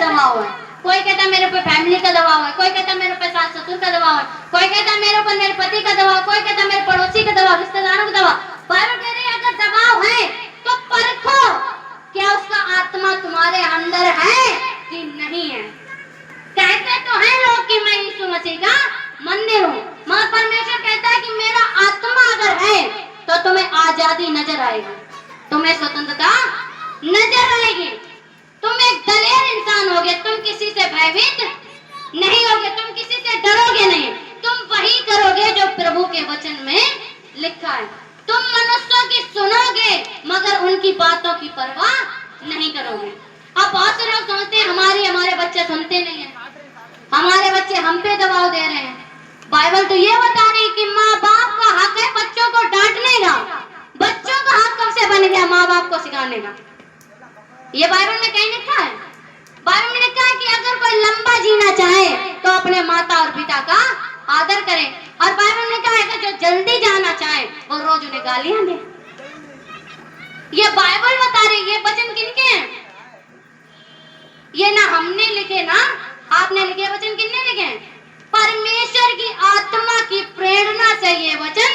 दबाव है। कोई कहता है मेरे ऊपर फैमिली का दबाव है, कोई कहता है मेरे ऊपर सास ससुर का दबाव है, कोई कहता है मेरे ऊपर मेरे पति का दबाव, कोई कहता है मेरे पड़ोसी का दबाव, रिश्तेदारों का दबाव। बाइबल कह रही है अगर दबाव है तो परखो क्या उसका आत्मा तुम्हारे अंदर है कि नहीं है। कहते तो हैं लोग कि मैं यीशु मसीह का मंदिर हूँ, मगर परमेश्वर कहता है कि मेरा आत्मा अगर है तो तुम्हें आजादी नजर आएगी, तुम्हें स्वतंत्रता नजर आएगी, तुम एक दलेर इंसान होगे, तुम किसी से भयभीत नहीं होगे, तुम किसी से डरोगे नहीं, तुम वही करोगे जो प्रभु के वचन में लिखा है। तुम मनुष्यों की सुनोगे मगर उनकी बातों की परवाह नहीं करोगे। अब बहुत से लोग सोचते हैं हमारे बच्चे सुनते नहीं है, हमारे बच्चे हम पे दबाव दे रहे हैं। बाइबल तो ये बता रही है कि माँ बाप का हक है बच्चों को डांटने का। बच्चों का हक कब से बन गया माँ बाप को सिखाने का? ये बाइबल में कहीं लिखा है? बाइबल में लिखा है कि अगर कोई लंबा जीना चाहे तो अपने माता और पिता का आदर करे, और बाइबल में कहा है कि जो जल्दी जाना चाहे वो रोज उन्हें गालियां दे। ये बाइबल बता रही है। ये वचन किनके हैं? ये ना हमने लिखे ना आपने लिखे, वचन किसने लिखे हैं? परमेश्वर की आत्मा की प्रेरणा से ये वचन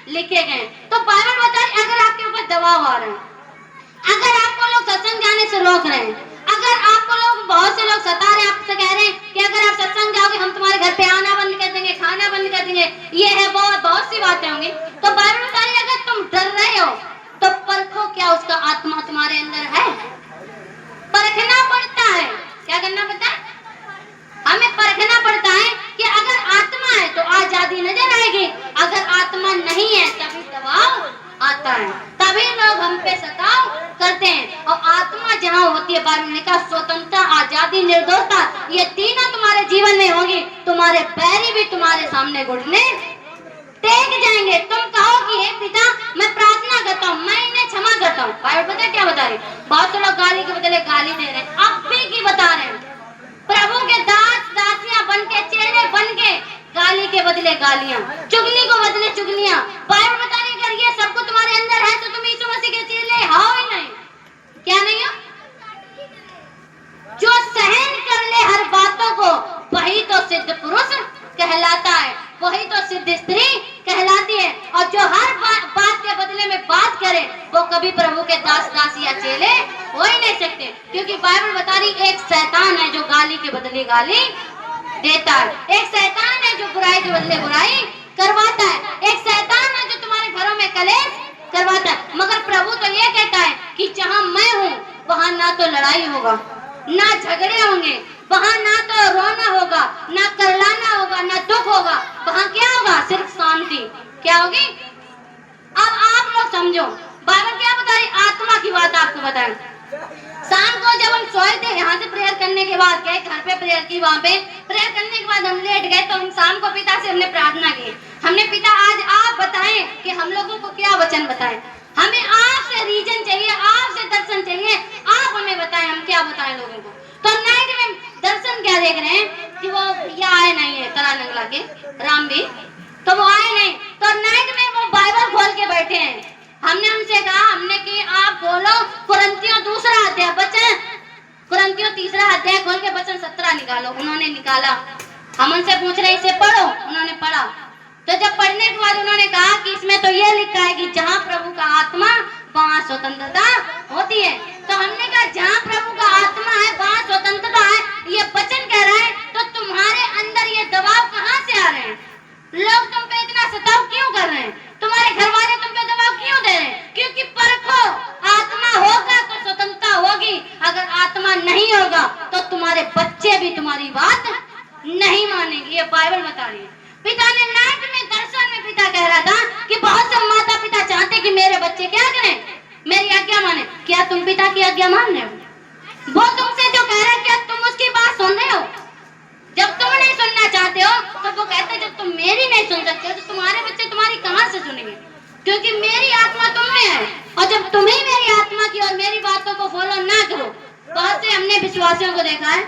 लिखे गए। तो बाइबल बता रही अगर आपके ऊपर दबाव आ रहा है, अगर आपको लोग सत्संग जाने से रोक रहे हैं, अगर आपको लोग बहुत से लोग सता रहे हैं, आपसे कह रहे हैं कि अगर आप सत्संग जाओगे हम तुम्हारे घर पे आना बंद कर देंगे, खाना बंद कर देंगे, ये है बहुत सी बातें होंगी, तो बाइबल बता रही अगर तुम डर रहे हो तो परखो क्या उसका आत्मा तुम्हारे अंदर है। परखना पड़ता है। क्या करना पड़ता है? हमें परखना पड़ता है कि अगर आत्मा है तो आजादी नजर आएगी, अगर आत्मा नहीं है तभी दबाव आता है, तभी लोग हम पे सताव करते हैं। और आत्मा जहाँ होती है बाइबल में लिखा स्वतंत्रता, आजादी, निर्दोषता, ये तीनों तुम्हारे जीवन में होगी, तुम्हारे बैरी भी तुम्हारे सामने घुटने टेक जाएंगे। तुम कहो कि हे पिता मैं प्रार्थना करता हूँ, मैं इन्हें क्षमा करता हूँ। बाइबल पता है क्या बता रही? बहुत से लोग गाली के बदले गाली दे रहे हैं, अब भी की बता रहे हैं। प्रभु के दास दासियां बन के, चेहरे बन के गाली के बदले गालियां, चुगली को बदले चुगलियां। बाइबल बता रही अगर ये सब कुछ तुम्हारे अंदर है तो तुम यीशु मसीह के चेले हो ही नहीं। क्या नहीं हो? जो सहन कर ले हर बातों को वही तो सिद्ध पुरुष कहलाता है, वही तो सिद्ध स्त्री कहलाती है। और जो हर बात के बदले में बात करे वो कभी प्रभु के दास दासी या चेले हो ही नहीं सकते, क्योंकि बाइबल बता रही एक शैतान है जो गाली के बदले गाली देता है, एक शैतान है जो बुराई के बदले बुराई करवाता है, एक शैतान है जो तुम्हारे घरों में कलेश करवाता है। मगर प्रभु तो ये कहता है कि जहाँ मैं हूँ वहाँ ना तो लड़ाई होगा, ना झगड़े होंगे, वहाँ ना तो रोना होगा, ना करलाना होगा, ना दुख होगा, वहाँ क्या होगा? सिर्फ शांति। क्या होगी? अब आप लोग समझो बाइबल क्या बता रही? आत्मा की बात आपको बताएं। शाम को जब हम सोए थे यहाँ से प्रेयर करने के बाद गए घर पे प्रेयर की, वहाँ पे प्रेयर करने के बाद हम लेट गए तो हम शाम को पिता से हमने प्रार्थना की। हमने पिता आज आप बताएं कि हम लोगों को क्या वचन बताएं, हमें आपसे रीजन चाहिए, आपसे दर्शन चाहिए, आप हमें बताएं हम क्या बताएं लोगों को। तो नाइट में दर्शन क्या देख रहे हैं कि वो भैया आए नहीं है तला नंगला के राम भी, तो वो आए नहीं, तो नाइट में वो बाइबल खोल के बैठे हैं। हमने उनसे कहा, हमने कि आप बोलो कुरिन्थियों 2 अध्याय वचन, कुरिन्थियों 3 अध्याय खोल के वचन 17 निकालो। उन्होंने निकाला। हम उनसे पूछ रहे इसे पढ़ो, उन्होंने पढ़ा। तो जब पढ़ने के बाद उन्होंने कहा कि इसमें तो ये लिखा है कि जहाँ प्रभु का आत्मा वहाँ स्वतंत्रता होती है। तो हमने कहा जहाँ प्रभु का आत्मा है वहाँ स्वतंत्रता है, ये वचन कह रहा है, तो तुम्हारे अंदर ये दबाव कहाँ से आ रहे हैं? लोग तुम पे इतना सताव क्यों कर रहे हैं? तुम्हारे घर वाले तुम पे दबाव क्यों दे रहे हैं? क्योंकि परखो, आत्मा होगा तो स्वतंत्रता होगी, अगर आत्मा नहीं होगा तो तुम्हारे बच्चे भी तुम्हारी बात नहीं मानेंगे। ये बाइबल बता रही है। पिता ने नाइट में दर्शन में पिता कह रहा था कि बहुत से माता पिता चाहते कि मेरे बच्चे क्या करें, मेरी आज्ञा माने। क्या तुम पिता की आज्ञा मान रहे हो? वो तुमसे जो कह रहा है क्या तुम उसकी बात सुन रहे हो? जब तुम नहीं सुनना चाहते हो तो वो कहते हैं जब तुम मेरी नहीं सुन सकते हो तो तुम्हारे बच्चे तुम्हारी कहाँ से सुनेंगे? क्योंकि मेरी आत्मा तुम में है, और जब तुम्हें मेरी आत्मा की और मेरी बातों को फॉलो ना करो। बहुत से हमने विश्वासियों को देखा है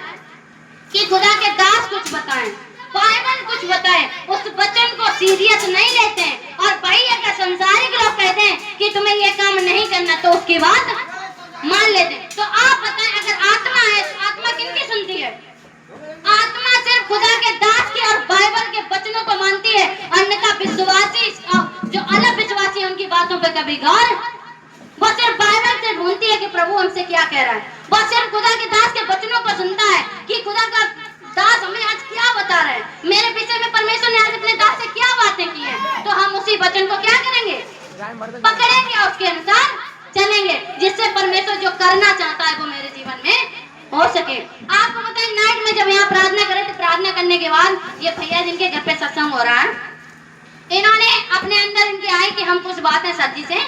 कि खुदा के दास कुछ बताएं, बाइबल कुछ बताए, उस वचन को सीरियस नहीं लेते हैं, और भाई अगर संसारिक लोग कहते हैं कि तुम्हें ये काम नहीं करना तो उसकी बात मान लेते हैं। तो आप बताएं अगर आत्मा है तो आत्मा किनकी सुनती आत्मा सिर्फ खुदा के दास की और बाइबल के वचनों को मानती है, अन्यथा विश्वासी जो अलग विश्वासी है उनकी बातों पे कभी गौर, वो सिर्फ बाइबल से ढूंढती है कि प्रभु हमसे क्या कह रहा है। वो सिर्फ खुदा के दास के वचनों को सुनता है कि खुदा का दास हमें आज क्या बता रहा है, मेरे विषय में परमेश्वर ने आज अपने दास से क्या बातें की हैं, तो हम उसी वचन को क्या करेंगे, पकड़ेंगे और उसके अनुसार चलेंगे, जिससे परमेश्वर जो करना चाहता है वो मेरे जीवन में हो सके। आपको पता है नाइट में जब यहाँ प्रार्थना करें तो प्रार्थना करने के बाद ये भैया जिनके घर पे सत्संग हो रहा है, इन्होंने अपने अंदर इनके आए कि हम कुछ बातें सर जी से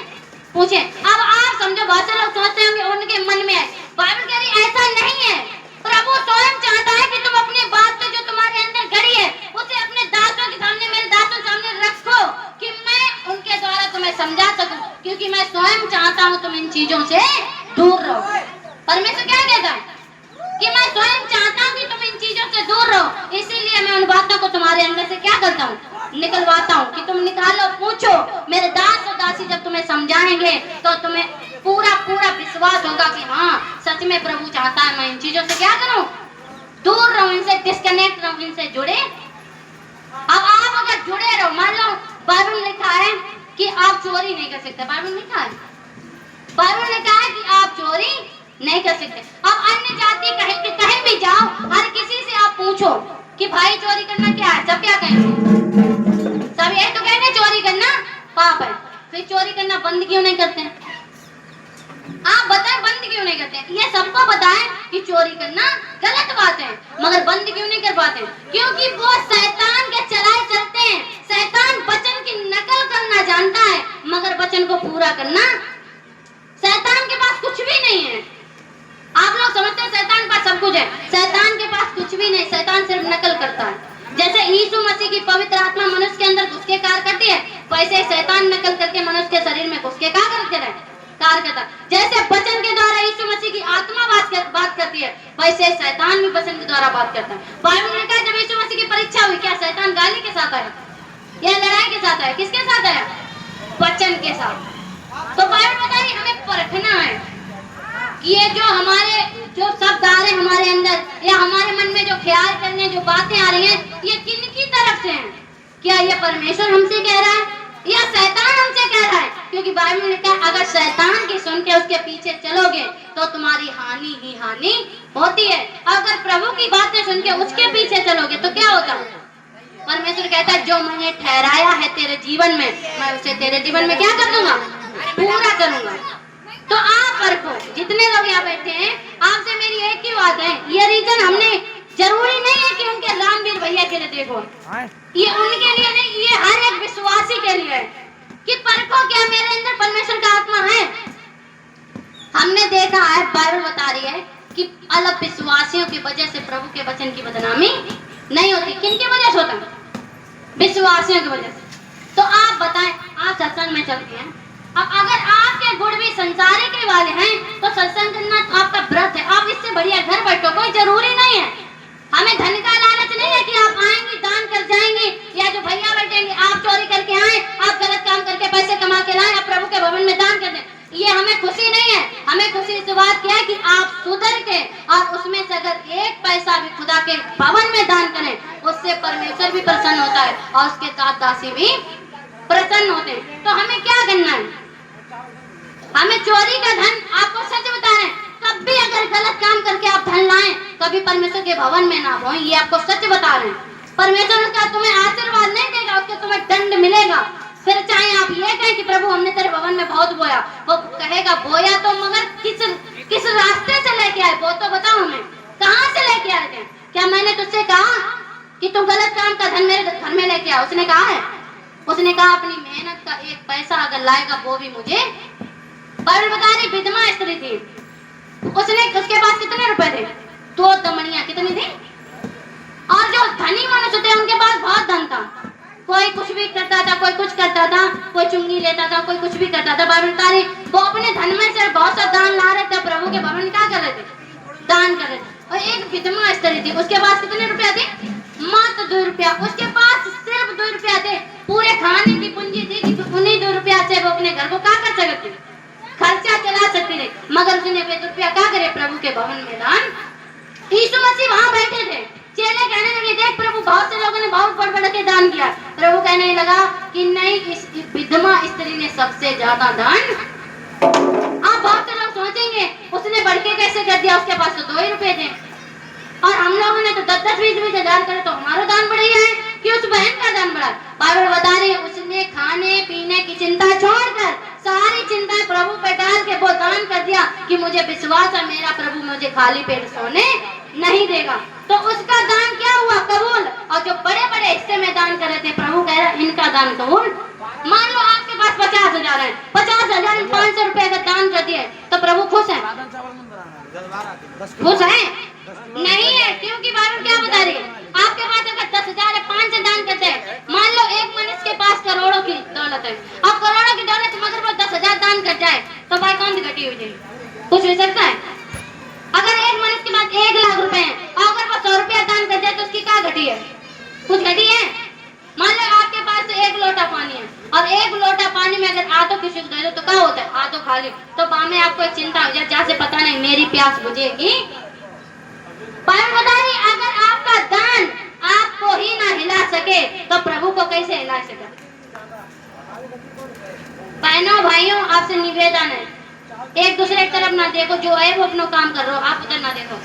पूछे। अब आप समझो बहुत से लोग सोचते होंगे उनके मन में है, बाइबल कह रही ऐसा नहीं है, प्रभु स्वयं चाहता है कि तुम अपनी बात जो तुम्हारे अंदर गड़ी है उसे अपने दासों के सामने, मेरे दासों के सामने रखो कि मैं उनके द्वारा तुम्हें समझा सकूं, क्योंकि मैं स्वयं चाहता हूं तुम इन चीजों से दूर रहो। परमेश्वर क्या कहता है कि मैं स्वयं चाहता हूं कि तुम इन चीजों से दूर रहो, इसीलिए मैं उन बातों को तुम्हारे अंदर से क्या करता हूं, निकलवाता हूं कि तुम निकालो, पूछो। मेरे दास और दासी जब तुम्हें समझाएंगे तो तुम्हें पूरा पूरा विश्वास होगा कि हाँ सच में प्रभु चाहता है मैं इन चीजों से क्या करूं, दूर रहूं, इनसे डिस्कनेक्ट रहूं, इनसे जुड़े। अब आप अगर जुड़े रहो, मान लो बाइबल में लिखा है कि आप चोरी नहीं कर सकते, बाइबल में लिखा है, बाइबल में लिखा है कि आप चोरी नहीं कर सकते। अब अन्य जाति कहीं भी जाओ, हर किसी से आप पूछो कि भाई चोरी करना क्या है, सब क्या कहेंगे, सब ये तो कहेंगे चोरी करना पाप है। फिर चोरी करना बंद क्यों नहीं करते हैं, आप बताएं बंद क्यों नहीं करते हैं? ये सबको बताएं कि चोरी करना गलत बात है, मगर बंद क्यों नहीं कर पाते? क्योंकि वो शैतान के चलाए चलते हैं। शैतान वचन की नकल करना जानता है, मगर वचन को पूरा करना शैतान के पास कुछ भी नहीं है। आप लोग समझते हैं शैतान के पास सब कुछ है, शैतान के पास कुछ भी नहीं, शैतान सिर्फ नकल करता है। जैसे यीशु मसीह की पवित्र आत्मा मनुष्य के अंदर घुस के कार्य करती है, वैसे शैतान नकल करके मनुष्य के शरीर में घुस के कार्य करता है। जैसे वचन के द्वारा यीशु मसीह की आत्मा बात करती है, वैसे शैतान भी वचन के द्वारा बात करता है। बाइबल में कहा जब यीशु मसीह की परीक्षा हुई, क्या शैतान गाली के साथ आया या लड़ाई के साथ आया? किसके साथ आया? वचन के साथ। तो बाइबल बता रही हमें परखना है कि ये जो हमारे जो शब्द आ रहे हैं हमारे अंदर, या हमारे मन में जो ख्याल करने जो बातें आ रही हैं, ये किनकी तरफ से हैं? क्या ये परमेश्वर हमसे कह रहा है या शैतान हमसे कह रहा है? क्योंकि बाइबल में लिखा है अगर शैतान की सुन के उसके पीछे चलोगे तो तुम्हारी हानि ही हानि होती है, अगर प्रभु की बातें सुन के उसके पीछे चलोगे तो क्या होता है? परमेश्वर कहता है जो मैंने ठहराया है तेरे जीवन में, मैं उसे तेरे जीवन में क्या कर दूंगा, पूरा करूंगा। तो आप परखो, जितने लोग यहाँ बैठे हैं, आपसे मेरी एक ही बात है, ये रीजन हमने जरूरी नहीं है कि उनके रामवीर भैया के लिए देखो, ये उनके लिए नहीं, ये हर एक विश्वासी के लिए है कि परखो क्या मेरे अंदर परमेश्वर का आत्मा है। हमने देखा है, बाइबल बता रही है कि अलग विश्वासियों की वजह से प्रभु के वचन की बदनामी नहीं होती। किनकी वजह से होता? विश्वासियों की वजह से। तो आप बताएं, आप सत्संग में चलते हैं, अब अगर आपके गुण भी संसारी के वाले हैं तो सत्संग करना आपका व्रत है, आप इससे बढ़िया घर बैठो, कोई जरूरी नहीं है। हमें धन का लालच नहीं है कि आप आएंगे दान कर जाएंगे, या जो भैया बैठेंगे आप चोरी करके आए, आप गलत काम करके पैसे कमा के लाए, आप प्रभु के भवन में दान कर दें, ये हमें खुशी नहीं है। हमें खुशी इस बात की है कि आप सुधर के और उसमें से अगर एक पैसा भी खुदा के भवन में दान करें, उससे परमेश्वर भी प्रसन्न होता है और उसके साथ दासी भी प्रसन्न होते हैं। तो हमें क्या करना है? हमें चोरी का धन, आपको सच बता रहे हैं, कभी अगर गलत काम करके आप धन लाएं, कभी परमेश्वर के भवन में ना हो, ये आपको सच बता रहे हैं। परमेश्वर उसका तुम्हें आशीर्वाद नहीं देगा, उसके तुम्हें दंड मिलेगा। फिर चाहे आप ये कहें कि प्रभु हमने तेरे भवन में बहुत बोया, वो कहेगा बोया तो मगर किस रास्ते से लेके आए, वो तो बताओ हमें, कहाँ से लेके आए थे? क्या मैंने तुझसे कहा कि तू गलत काम का धन मेरे घर में लेके आ? उसने कहा है? उसने कहा अपनी मेहनत का एक पैसा अगर लाएगा वो भी मुझे। बाइबल बता रही विधवा स्त्री थी, उसके पास कितने रुपए थे? 2 दमड़ियां। कितनी थी? और जो धनी मनुष्य थे उनके पास बहुत धन था, कोई कुछ भी करता था, कोई कुछ करता था, कोई चुंगी लेता था, कोई कुछ भी करता था। बाइबल बता रही वो अपने धन में से बहुत सा दान ला रहे थे, प्रभु के भवन क्या कर रहे थे? दान कर रहे थे। और एक विधवा स्त्री थी, उसके पास कितने रुपया थे? मात्र 2 रुपया। उसके पास सिर्फ 2 रुपया थे, पूरे खाने की पूंजी थी कि उन्हीं 2 रुपया से वो अपने घर को क्या कर सकती थी, खर्चा चला सकती थी। मगर उसने 2 रुपया क्या करे? प्रभु के भवन में दान। यीशु मसीह वहां बैठे थे, बहुत से लोगों ने बहुत बढ़ बढ़ के दान किया। प्रभु कहने लगा कि नहीं, इस विधवा स्त्री ने सबसे ज्यादा दान। आप बहुत से लोग सोचेंगे उसने बढ़ के कैसे कर दिया, उसके पास तो 2 ही रुपए थे, और हम लोगों ने तो 10-10, 20-20 हजार करे, तो हमारा दान बढ़िया है कि उस बहन का दान बढ़ा। बाइबल बता रही है उसने खाने पीने की चिंता छोड़कर सारी चिंताएं प्रभु पे डाल के वो दान कर दिया कि मुझे विश्वास है मेरा प्रभु मुझे खाली पेट सोने नहीं देगा। तो उसका दान क्या हुआ? कबूल। और जो बड़े बड़े हिस्से में दान कर रहे थे, प्रभु कह रहा इनका दान कबूल। मान लो आपके पास 50,000 है, 50,000 500 रुपए अगर दान कर दिए तो प्रभु खुश है? खुश है? नहीं है, क्योंकि बाइबल क्या बता रही है? आपके पास अगर 10,000 है, 5 से दान करते हैं। मान लो एक मनुष्य के पास करोड़ों की दौलत है, अब करोड़ों की दौलत मगर वो 10,000 दान कर जाए तो भाई कौन सी घटी हुई जाएगी? कुछ हो सकता है? अगर एक मनुष्य के पास 1 लाख रुपए है और अगर वो 100 रुपया दान कर जाए तो उसकी क्या घटी है? कुछ घटी है? मान लो आपके पास 1 लोटा पानी है और 1 लोटा पानी में अगर आधो किसी को दे दो तो क्या होता है? आधो खाली। तो बाद में आपको एक चिंता हो जाए, जैसे पता नहीं मेरी प्यास बुझेगी। बाइबल बता रही अगर आपका दान आपको ही ना हिला सके तो प्रभु को कैसे हिला सके? बहनों भाइयों, आपसे निवेदन है, एक दूसरे की तरफ ना देखो, जो है वो अपना काम कर रहे हो, आप उधर ना देखो।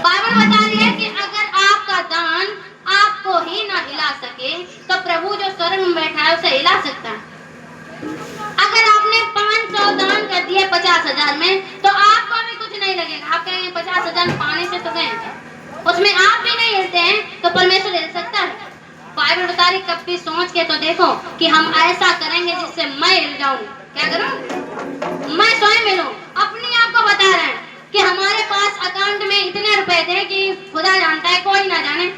बाइबल बता रही है कि अगर आपका दान आपको ही ना हिला सके तो प्रभु जो स्वर्ग में बैठा है उसे हिला सकता है। अगर आपने 500 दान कर दिए 50,000 में तो आपको भी कुछ नहीं लगेगा। आप कहेंगे 50,000 पानी से तो गए, उसमें आप भी नहीं हिलते हैं तो परमेश्वर हिल सकता है? बाइबल बता रही कभी सोच के तो देखो कि हम ऐसा करेंगे जिससे मैं हिल जाऊं। क्या करूं? मैं स्वयं मिलूं। अपने आप को बता रहे हैं कि हमारे पास अकाउंट में इतने रुपए थे कि खुदा जानता है, कोई ना जाने।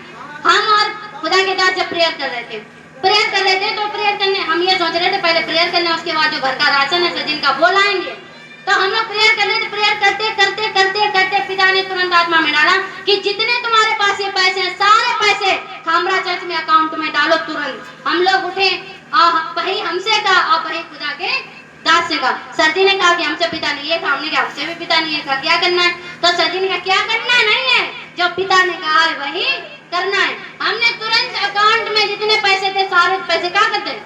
हम और खुदा के साथ जब प्रेयर कर रहे थे तो प्रेयर करने हम ये सोच रहे थे पहले प्रेयर करना, उसके बाद जो घर का राशन है जिनका वो लाएंगे। तो हम लोग प्रेयर कर रहे थे, प्रेयर करते करते करते करते पिता ने तुरंत आत्मा में डाला कि जितने तुम्हारे पास ये पैसे हैं सारे पैसे खामरा चर्च में अकाउंट में डालो तुरंत। हम लोग उठे और वही हमसे कहा और वही खुदा के दास से कहा। सर जी ने कहा कि हमसे पिता ने ये कहा, हमने कहा हमसे भी पिता ने ये कहा, क्या करना है? तो सर जी ने कहा क्या करना है नहीं है, जो पिता ने कहा है वही करना है। हमने तुरंत अकाउंट में जितने पैसे थे सारे पैसे क्या करते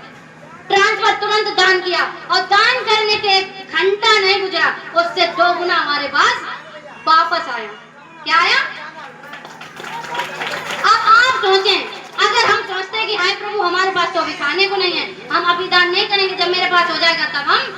ट्रांसफर तुरंत दान किया, और दान करने के 1 घंटा नहीं गुजरा उससे 2 गुना हमारे पास वापस आया। क्या आया? अब आप सोचें, अगर हम सोचते हैं कि हाय प्रभु हमारे पास तो अभी खाने को नहीं है, हम अभी दान नहीं करेंगे, जब मेरे पास हो जाएगा तब हम।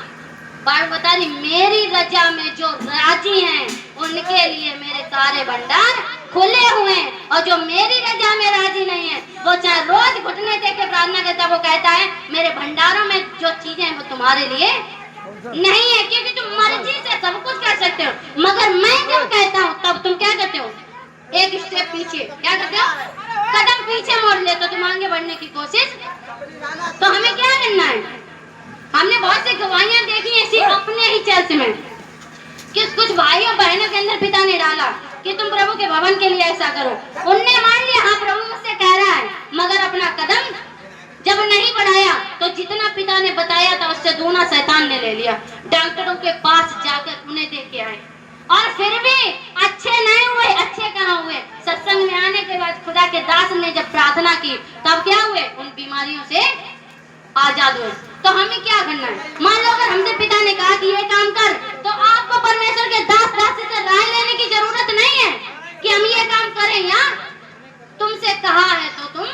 बाइबल बता रही मेरी रजा में जो राजी हैं उनके लिए मेरे सारे भंडार खुले हुए हैं, और जो मेरी रजा में राजी नहीं है वो चाहे रोज घुटने टेक के प्रार्थना करता है, वो कहता है मेरे भंडारों में जो चीजें हैं वो तुम्हारे लिए नहीं है, क्योंकि तुम मर्जी से सब कुछ कर सकते हो, मगर मैं जब कहता हूँ तब तुम क्या करते हो? एक स्टेप पीछे। क्या करते हो? कदम पीछे मोड़ लेते हो तुम आगे बढ़ने की कोशिश। तो हमें क्या करना है? हमने बहुत सी गवाहियां देखी ऐसी अपने ही चर्च में कि कुछ भाइयों बहनों के अंदर पिता ने डाला कि तुम प्रभु के भवन के लिए ऐसा करो। उनने मान लिया हाँ प्रभु मुझसे कह रहा है, मगर अपना कदम जब नहीं बढ़ाया तो जितना पिता ने बताया था उससे दूना शैतान ने ले लिया। डॉक्टरों के पास जाकर उन्हें देख के आए और फिर भी अच्छे नहीं हुए। अच्छे कहाँ हुए? सत्संग में आने के बाद खुदा के दास ने जब प्रार्थना की तब क्या हुए? उन बीमारियों से आजाद हुए। तो हमें क्या करना है? मान लो अगर हमसे पिता ने कहा कि ये काम कर, तो आपको परमेश्वर के दास दासी से राय लेने की जरूरत नहीं है कि हम ये काम करें, या तुमसे कहा है तो तुम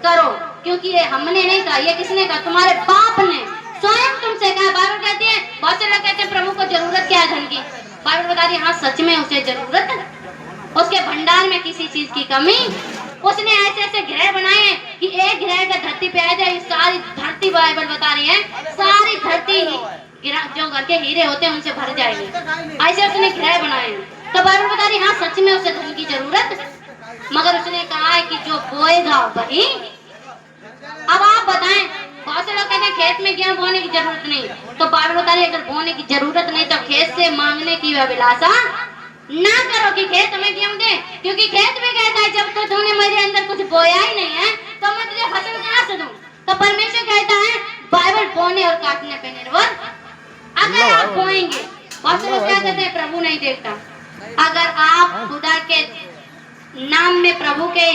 करो, क्योंकि ये हमने नहीं कहा, ये किसने कहा? तुम्हारे बाप ने स्वयं तुमसे कहा। बाइबल कहती है, बहुत से लोग कहते हैं प्रभु को जरूरत क्या है धन की। बाइबल बता रही है हाँ सच में उसे जरूरत है, उसके भंडार में किसी चीज की कमी। उसने ऐसे ऐसे ग्रह बनाए हैं कि एक ग्रह का धरती पे आ जाए सारी धरती, बाइबल बता रही है सारी धरती जो घर के हीरे होते हैं उनसे भर जाएगी, ऐसे उसने ग्रह बनाए हैं। तो बाइबल बता रही हाँ सच में उसे धन की जरूरत, मगर उसने कहा है कि जो बोएगा वही। अब आप बताएं, बहुत से लोग कहते हैं खेत में गेहूं बोने की जरूरत नहीं, तो बाइबल बता रही है अगर बोने की जरूरत नहीं तो खेत से मांगने की अभिलाषा ना करो कि खेत हमें गेहूं दे, क्योंकि खेत भी कहता है जब तक तूने मेरे अंदर कुछ बोया ही नहीं है तो मैं तुझे फसल कहां से दूं। तो परमेश्वर कहता है बाइबल बोने और काटने पे निर्भर। अगर आप बोएंगे, बहुत से लोग क्या कहते हैं प्रभु नहीं देखता। अगर आप खुदा के नाम में प्रभु के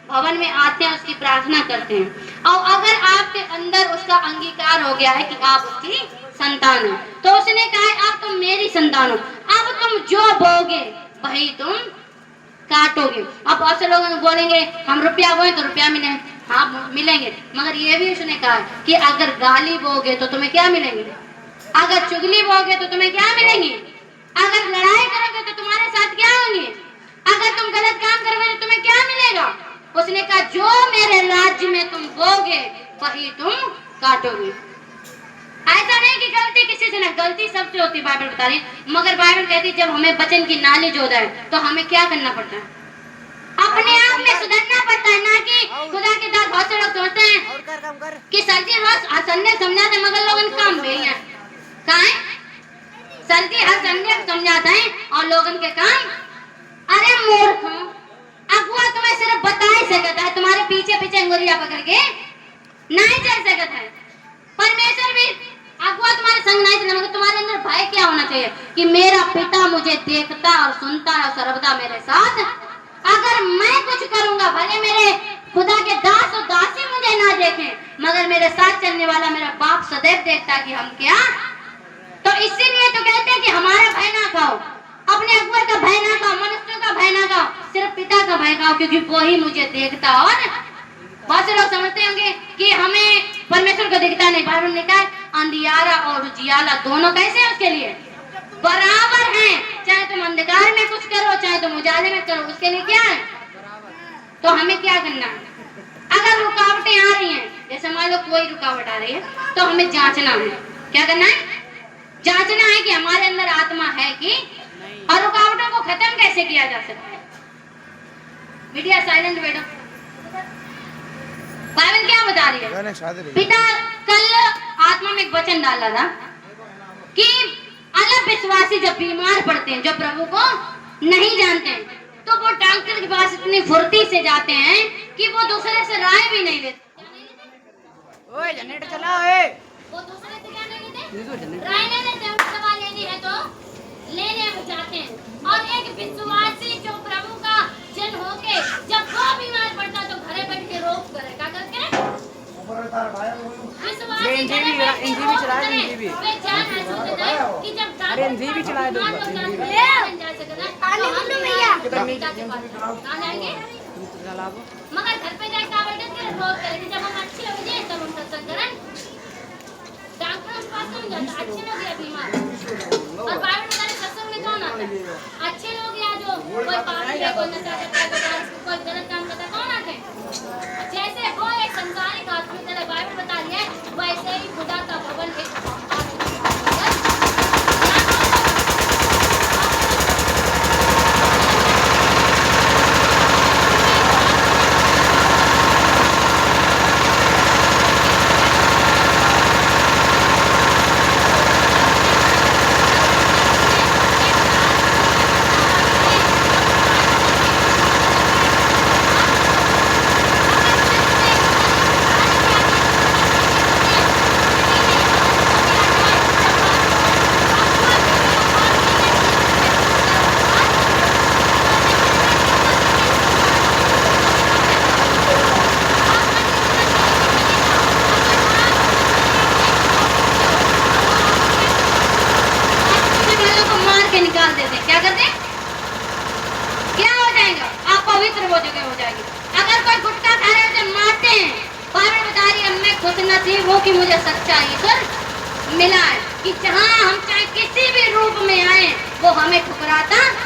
भवन में आते हैं, उसकी प्रार्थना करते हैं, और अगर आपके अंदर उसका अंगीकार हो गया है कि आप उसकी संतान हो, तो उसने कहा है अब तुम मेरी संतान हो, अब तुम जो बोगे वही तुम काटोगे। अब बहुत से लोग बोलेंगे हम रुपया बोए तो रुपया मिले, हाँ मिलेंगे, मगर ये भी उसने कहा है कि अगर गाली बोगे तो तुम्हें क्या मिलेंगे, अगर चुगली बोगे तो तुम्हें क्या मिलेंगी, अगर लड़ाई करोगे तो तुम्हारे साथ क्या होंगे, अगर तुम गलत काम करोगे तो तुम्हें क्या मिलेगा। उसने कहा जो मेरे राज्य में तुम बोगे वही तुम काटोगे। ऐसा नहीं कि गलती किसी से ना, गलती सबसे होती है, बाइबल बता रही है, मगर बाइबल कहती है जब हमें वचन की नॉलेज हो जाए तो हमें क्या करना पड़ता है, अपने आप में सुधरना पड़ता है, ना कि खुदा के दास। बहुत से लोग सोचते हैं कि सर जी रोज संडे समझाते मगर लोग काम भी है, कहा है सर जी हर संडे समझाते हैं और लोगन के काम, अरे मूर्ख अगुआ तुम्हें सिर्फ बता ही सकता है, तुम्हारे पीछे पीछे अंगुरिया पकड़ के नहीं चल सकता है। परमेश्वर भी अगुआ तुम्हारे संग नहीं चलेगा, मगर तुम्हारे अंदर भय क्या होना चाहिए कि मेरा पिता मुझे देखता और सुनता है और सर्वदा मेरे साथ, अगर मैं कुछ करूंगा भले मेरे खुदा के दास और दासी मुझे ना देखें मगर मेरे साथ चलने वाला मेरा बाप सदैव देखता है कि हम क्या। तो इसीलिए तो कहते हैं कि हमारा भय ना खाओ, अपने अगुआ का भय ना खाओ, मनुष्यों का भय ना खाओ, सिर्फ पिता का भय खाओ, क्योंकि वो ही मुझे देखता। और बहुत से लोग समझते होंगे कि हमें परमेश्वर को दिखता नहीं, बाइबल ने कहा अंधियारा और उजियाला दोनों कैसे हैं उसके लिए बराबर हैं, चाहे तुम अंधकार में कुछ करो चाहे तुम उजाले में करो, उसके लिए क्या है। तो हमें क्या करना है, अगर रुकावटें आ रही हैं, जैसे मान लो कोई रुकावट आ रही है तो हमें जांचना है, क्या करना है, जांचना है कि हमारे अंदर आत्मा है कि, और रुकावटों को खत्म कैसे किया जा सकता है। मीडिया साइलेंट बैठो, बाइबल क्या बता रही है। पिता कल आत्मा में एक वचन डाला था कि अलग विश्वासी जब बीमार पड़ते हैं, जो प्रभु को नहीं जानते हैं, तो वो डॉक्टर के पास इतनी फुर्ती से जाते हैं कि वो दूसरे से राय भी नहीं लेते। ओए जनरेटर चला, ओए वो दूसरे से क्या नहीं लेते, राय नहीं लेते, उनसे दवा लेनी है तो लेने जाते हैं। और एक विश्वासी जो प्रभु का जन होके जब वो बीमार पड़ता तो घरे बैठ के रोक करे, क्या करके विश्वासी एनजीबी चला है, एनजीबी वे जान महसूस होता है कि जब डॉक्टर एनजीबी चला है, मगर घर पे जाकर बैठे के रोक करे कि जब हम अच्छे हो जाए तब हम सत्संग करें। डॉक्टर उस पास नहीं जाता, अच्छे लोग या बीमार, और बाइबल बता रही सत्संग में कौन आता है, अच्छे लोग या जो कोई पागल है, कोई नशा करता है, कोई गलत काम करता है, कौन आते हैं। जैसे वो एक संसारिक हॉस्पिटल है, बाइबल बता रही है, वैसे ही खुदा का भवन एक निकाल देते, क्या करते, क्या हो जाएगा, आप पवित्र हो जाएगी। अगर कोई गुटखा खा रहे हो मारते हैं, बाइबल बता रही है मैं खुश नसीब हूँ कि मुझे सच्चा ईश्वर मिला है, कि जहाँ हम चाहे किसी भी रूप में आए वो हमें ठुकराता